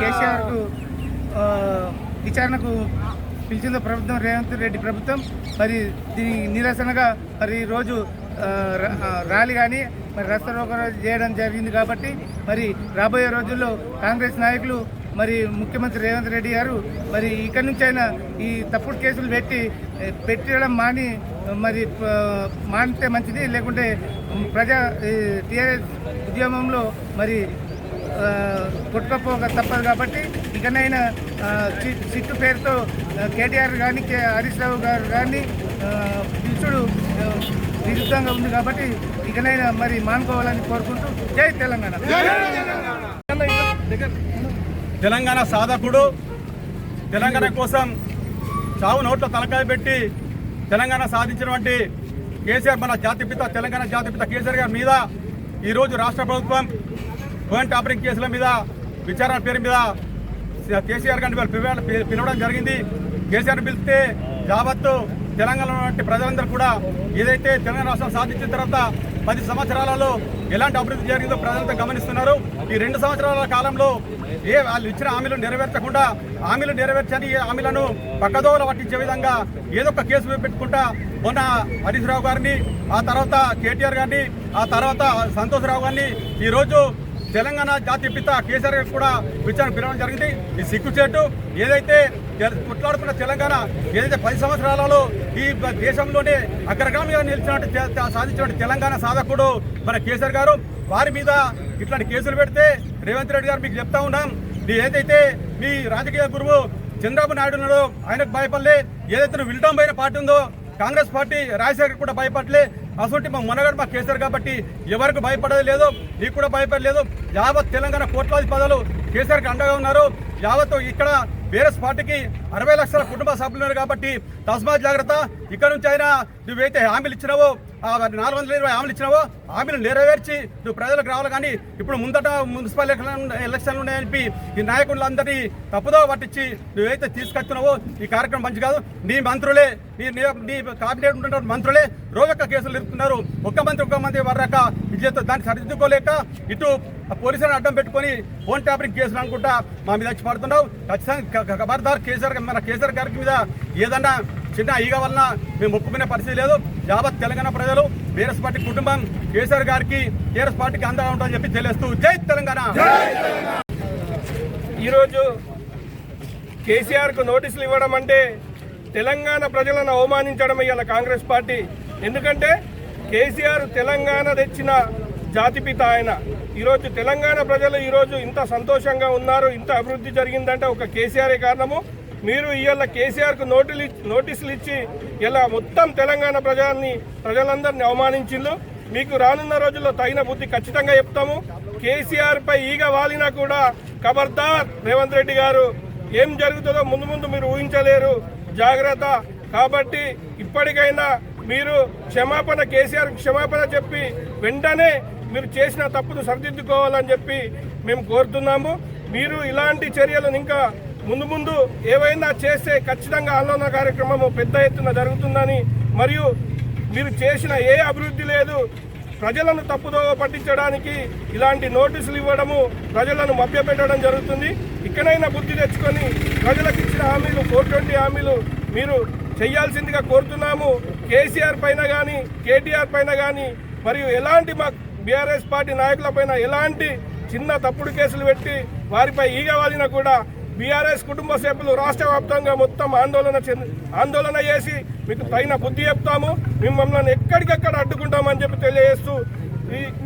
కేసీఆర్కు విచారణకు పిలిచిన ప్రభుత్వం రేవంత్ రెడ్డి ప్రభుత్వం మరి దీని నిరసనగా మరి రోజు ర్యాలీ కానీ మరి రాస్తారోకో చేయడం జరిగింది. కాబట్టి మరి రాబోయే రోజుల్లో కాంగ్రెస్ నాయకులు మరి ముఖ్యమంత్రి రేవంత్ రెడ్డి గారు మరి ఇక్కడి నుంచి అయినా ఈ తప్పుడు కేసులు పెట్టడం మానితే మంచిది. లేకుంటే టీఆర్ఎస్ ఉద్యమంలో మరి కొట్టుకపోక తప్పదు. కాబట్టి ఇకనైనా సిట్టు పేరుతో కేటీఆర్ కానీ హరీష్ రావు గారు కానీ పిలుచుడు విరుద్ధంగా ఉంది. కాబట్టి ఇకనైనా మరి మానుకోవాలని కోరుకుంటూ జై తెలంగాణ. తెలంగాణ సాధకుడు తెలంగాణ కోసం చావు నోట్లో తలకాయ పెట్టి తెలంగాణ సాధించినటువంటి కేసీఆర్ మన జాతిపిత తెలంగాణ జాతిపిత కేసీఆర్ గారి మీద ఈరోజు రాష్ట్ర ప్రభుత్వం ఫోన్ టాపరింగ్ కేసుల మీద విచారణ పేరు మీద కేసీఆర్ గారిని పిలవడం జరిగింది. కేసీఆర్ పిలిస్తే యావత్తు తెలంగాణ ప్రజలందరూ కూడా ఏదైతే తెలంగాణ రాష్ట్రం సాధించిన తర్వాత 10 సంవత్సరాలలో ఎలాంటి అభివృద్ధి జరిగిందో ప్రజలంతా గమనిస్తున్నారు. ఈ 2 సంవత్సరాల కాలంలో వాళ్ళు ఇచ్చిన హామీలు నెరవేర్చకుండా హామీలు నెరవేర్చని హామీలను పక్కదోవల పట్టించే విధంగా ఏదో ఒక కేసు పెట్టుకుంటా మొన్న హరీష్ రావు గారిని, ఆ తర్వాత కేటీఆర్ గారిని, ఆ తర్వాత సంతోష్ రావు గారిని ఈరోజు తెలంగాణ జాతీయ పిత కేసీఆర్ గారికి కూడా విచారణ పిలవడం జరిగింది. ఈ సిగ్గుచేటు ఏదైతే కొట్లాడుతున్న తెలంగాణ ఏదైతే 10 సంవత్సరాలలో ఈ దేశంలోనే అగ్రగామిగా నిలిచినట్టు సాధించిన తెలంగాణ సాధకుడు మన కేసీఆర్ గారు, వారి మీద ఇట్లాంటి కేసులు పెడితే రేవంత్ రెడ్డి గారు మీకు చెప్తా ఉన్నాం, ఏదైతే మీ రాజకీయ గురువు చంద్రబాబు నాయుడు ఉన్నాడో ఆయనకు భయపడలే, ఏదైతే విల్టంబైన పార్టీ ఉందో కాంగ్రెస్ పార్టీ రాజశేఖర్ కూడా భయపడలే, అసలు మా మనగాడు మా కేసీఆర్ కాబట్టి ఎవరికి భయపడేది లేదు, నీకు కూడా భయపడలేదు. యావత్ తెలంగాణ కోట్లాది పదాలు కేసీఆర్కి అండగా ఉన్నారు. యావత్ ఇక్కడ బీఆర్ఎస్ పార్టీకి 60 లక్షల కుటుంబ సభ్యులు ఉన్నారు. కాబట్టి తస్మాత్ జాగ్రత్త. ఇక్కడ నుంచి అయినా నువ్వైతే హామీలు ఇచ్చినావో 420 హామీలు ఇచ్చినావో హామీలు నెరవేర్చి నువ్వు ప్రజలకు రావాలి. కానీ ఇప్పుడు ముందట మున్సిపల్ ఎలక్షన్లు ఉన్నాయని ఈ నాయకులందరినీ తప్పుదో పట్టించి నువ్వైతే తీసుకొచ్చినావో ఈ కార్యక్రమం మంచి కాదు. నీ మంత్రులే నీ కేబినెట్ ఉంటున్న మంత్రులే రోజొక్క కేసులు ఇరుకుతున్నారు. ఒక్క మంది వర్రాక విజయతో దాన్ని సరిదిద్దుకోలేక ఇటు పోలీసులను అడ్డం పెట్టుకొని ఫోన్ ట్యాపరింగ్ కేసులు అనుకుంటా మా మీద వచ్చి పడుతున్నావు. ఖచ్చితంగా ఖబర్దార్ మన కేసీఆర్ గారి మీద ఏదన్నా చిన్న ఈగ వలన మేము ఒప్పుకునే పరిస్థితి లేదు. యావత్ తెలంగాణ ప్రజలు బీఆర్ఎస్ పార్టీ కుటుంబం కేసీఆర్ గారికి టీఆర్ఎస్ పార్టీకి అండగా ఉంటుందని చెప్పి తెలియస్తూ జై తెలంగాణ. ఈరోజు కేసీఆర్కు నోటీసులు ఇవ్వడం అంటే తెలంగాణ ప్రజలను అవమానించడం ఇవాళ కాంగ్రెస్ పార్టీ. ఎందుకంటే కేసీఆర్ తెలంగాణ తెచ్చిన జాతిపిత ఆయన. ఈరోజు తెలంగాణ ప్రజలు ఈరోజు ఇంత సంతోషంగా ఉన్నారు, ఇంత అభివృద్ధి జరిగిందంటే ఒక కేసీఆరే కారణము. మీరు ఇవాళ కేసీఆర్కు నోటీసులు ఇచ్చి ఇలా మొత్తం తెలంగాణ ప్రజలందరినీ అవమానించిండ్రు. మీకు రానున్న రోజుల్లో తగిన బుద్ధి ఖచ్చితంగా చెప్తాము. కేసీఆర్ పై ఈగ వాలినా కూడా ఖబర్దార్ రేవంత్ రెడ్డి గారు, ఏం జరుగుతుందో ముందు మీరు ఊహించలేరు, జాగ్రత్త. కాబట్టి ఇప్పటికైనా మీరు కేసీఆర్ క్షమాపణ చెప్పి వెంటనే మీరు చేసిన తప్పును సరిదిద్దుకోవాలని చెప్పి మేము కోరుతున్నాము. మీరు ఇలాంటి చర్యలను ఇంకా ముందు ఏవైనా చేస్తే ఖచ్చితంగా ఆందోళన కార్యక్రమము పెద్ద ఎత్తున జరుగుతుందని, మరియు మీరు చేసిన ఏ అభివృద్ధి లేదు, ప్రజలను తప్పుదోవ పట్టించడానికి ఇలాంటి నోటీసులు ఇవ్వడము, ప్రజలను మభ్యపెట్టడం జరుగుతుంది. ఇకనైనా బుద్ధి తెచ్చుకొని ప్రజలకు ఇచ్చిన హామీలు 420 హామీలు మీరు చేయాల్సిందిగా కోరుతున్నాము. కేసీఆర్ పైన కానీ కేటీఆర్ పైన కానీ మరియు ఎలాంటి మా బీఆర్ఎస్ పార్టీ నాయకుల పైన ఎలాంటి చిన్న తప్పుడు కేసులు పెట్టి వారిపై ఈగ వాలినా కూడా బీఆర్ఎస్ కుటుంబ సభ్యులు రాష్ట్ర వ్యాప్తంగా మొత్తం ఆందోళన చేసి మీకు తగిన బుద్ధి చెప్తాము. మిమ్మల్ని ఎక్కడికక్కడ అడ్డుకుంటామని చెప్పి తెలియజేస్తూ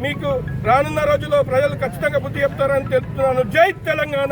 మీకు రానున్న రోజుల్లో ప్రజలు ఖచ్చితంగా బుద్ధి చెప్తారని తెలుపుతున్నాను. జై తెలంగాణ.